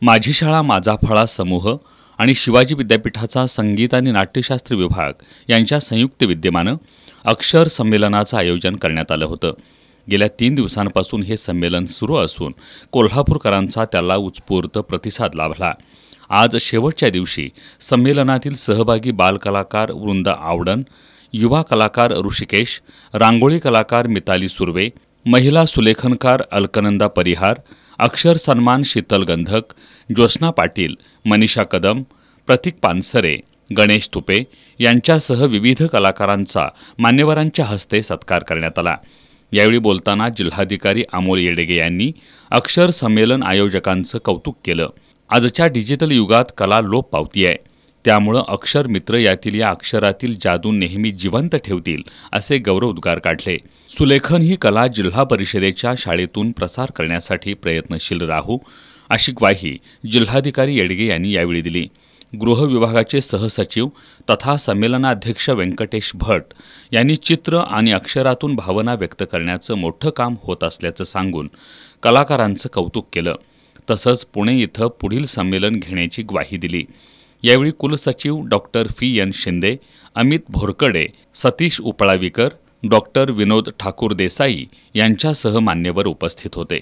माझी शाळा माझा फळा समूह आणि शिवाजी विद्यापीठाचा संगीत आणि नाट्यशास्त्र विभाग यांच्या संयुक्त विद्यमानं अक्षर संमेलनाचं आयोजन करण्यात आलं होतं। गेल्या 3 दिवसांपासून हे संमेलन सुरू असून कोल्हापूरकरांचा त्याला उत्स्फूर्त प्रतिसाद लाभला। आज शेवटच्या दिवशी संमेलनातील सहभागी बालकलाकार वृंद आवडन, युवा कलाकार ऋषिकेश, रांगोळी कलाकार मिताली सुर्वे, महिला सुलेखनकार अलकनंदा परिहार, अक्षर सन्मान शीतल गंधक, ज्योत्स्ना पाटील, मनीषा कदम, प्रतीक पानसरे, गणेश तुपे यांच्यासह विविध कलाकारांचा मान्यवरांच्या हस्ते सत्कार करण्यात आला। यावेळी बोलताना जिल्हाधिकारी अमोल येडगे यांनी अक्षर संमेलन आयोजकांचं कौतुक केलं। आजच्या डिजिटल युगात कला लोप पावती आहे, त्यामुळे अक्षर मित्र यातील या अक्षरातील जादू नेहमी जिवंत ठेवतील असे गौरवोद्गार काढले। सुलेखन ही कला जिल्हा परिषदेच्या शाळेतून प्रसार करण्यासाठी प्रयत्नशील राहू अशी ग्वाही जिल्हाधिकारी येडगे यांनी यावेळी दिली। गृह विभागाचे सहसचिव तथा संमेलनाध्यक्ष व्यंकटेश भट यांनी चित्र आणि अक्षरातून भावना व्यक्त करण्याचं मोठं काम होत असल्याचं सांगून कलाकारांचं कौतुक केलं। तसंच पुणे इथं पुढील संमेलन घेण्याची ग्वाही दिली। यावेळी कुलसचिव डॉक्टर फी एन शिंदे, अमित भोरकडे, सतीश उपळावीकर, डॉक्टर विनोद ठाकूर देसाई यांच्यासह मान्यवर उपस्थित होते।